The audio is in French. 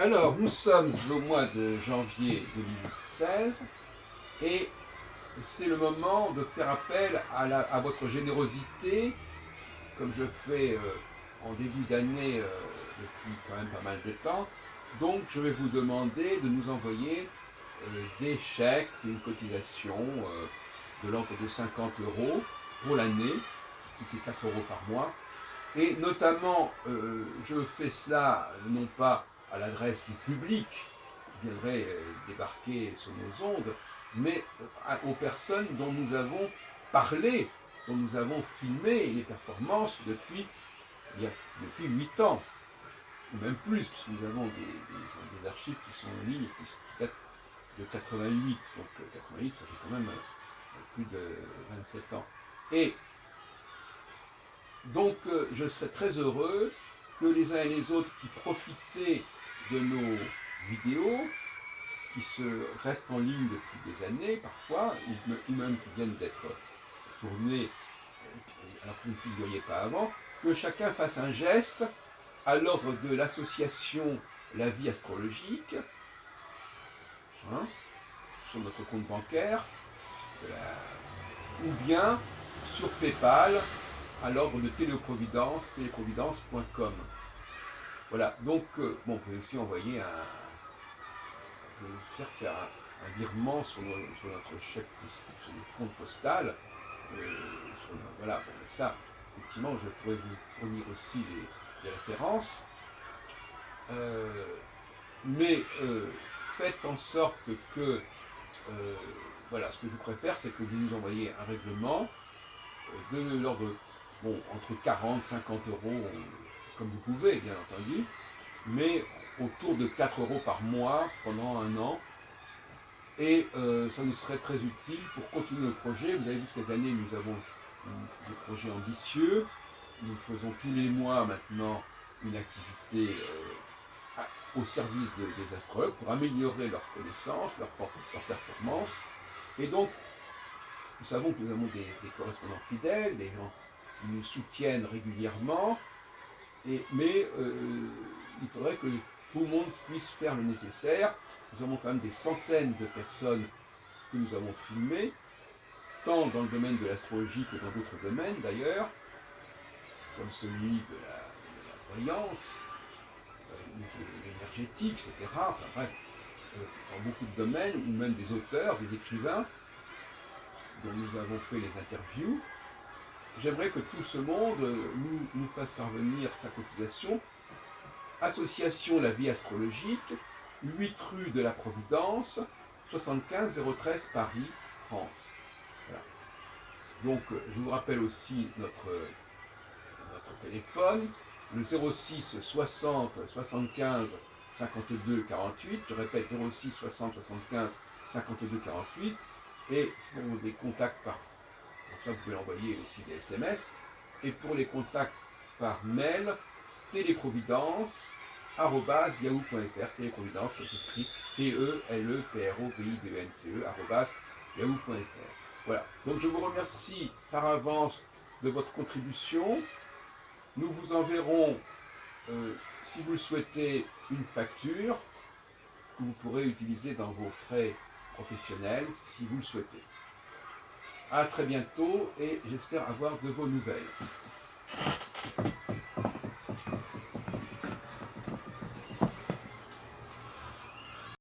Alors, nous sommes au mois de janvier 2016 et c'est le moment de faire appel à votre générosité, comme je fais en début d'année depuis quand même pas mal de temps. Donc, je vais vous demander de nous envoyer des chèques, une cotisation de l'ordre de 50 euros pour l'année, qui fait 4 euros par mois. Et notamment, je fais cela non pas à l'adresse du public qui viendrait débarquer sur nos ondes, mais aux personnes dont nous avons parlé, dont nous avons filmé les performances depuis 8 ans, ou même plus, puisque nous avons des archives qui sont en ligne qui datent de 88, donc 88 ça fait quand même plus de 27 ans. Et donc je serais très heureux que les uns et les autres qui profitaient de nos vidéos, qui restent en ligne depuis des années parfois, ou même qui viennent d'être tournées alors que vous ne figuriez pas avant, que chacun fasse un geste à l'ordre de l'association La Vie Astrologique, hein, sur notre compte bancaire, ou bien sur PayPal, à l'ordre de Téléprovidence, téléprovidence.com. Voilà, donc bon, on peut aussi envoyer on peut faire un virement sur notre chèque, sur notre compte postal. Voilà, bon, mais ça, effectivement, je pourrais vous fournir aussi les références. Mais faites en sorte que, voilà, ce que je préfère, c'est que vous nous envoyez un règlement de l'ordre, bon, entre 40 et 50 euros, comme vous pouvez, bien entendu, mais autour de 4 euros par mois pendant un an. Et ça nous serait très utile pour continuer le projet. Vous avez vu que cette année, nous avons des projets ambitieux. Nous faisons tous les mois maintenant une activité au service des astrologues pour améliorer leurs connaissances, leur performance. Et donc, nous savons que nous avons des correspondants fidèles, des gens qui nous soutiennent régulièrement, mais il faudrait que tout le monde puisse faire le nécessaire. Nous avons quand même des centaines de personnes que nous avons filmées, tant dans le domaine de l'astrologie que dans d'autres domaines d'ailleurs, comme celui de la voyance, de l'énergétique, etc. Enfin bref, dans beaucoup de domaines, ou même des auteurs, des écrivains, dont nous avons fait les interviews. J'aimerais que tout ce monde nous fasse parvenir sa cotisation. Association La Vie Astrologique, 8 rue de la Providence, 75 013 Paris, France. Voilà. Donc, je vous rappelle aussi notre téléphone, le 06 60 75 52 48. Je répète, 06 60 75 52 48. Et pour des contacts pour ça vous pouvez envoyer aussi des SMS. Et pour les contacts par mail, téléprovidence@yahoo.fr, téléprovidence, comme s'écrit TELEPROVIDENCE@yahoo.fr. Voilà. Donc je vous remercie par avance de votre contribution. Nous vous enverrons, si vous le souhaitez, une facture que vous pourrez utiliser dans vos frais professionnels si vous le souhaitez. À très bientôt et j'espère avoir de vos nouvelles.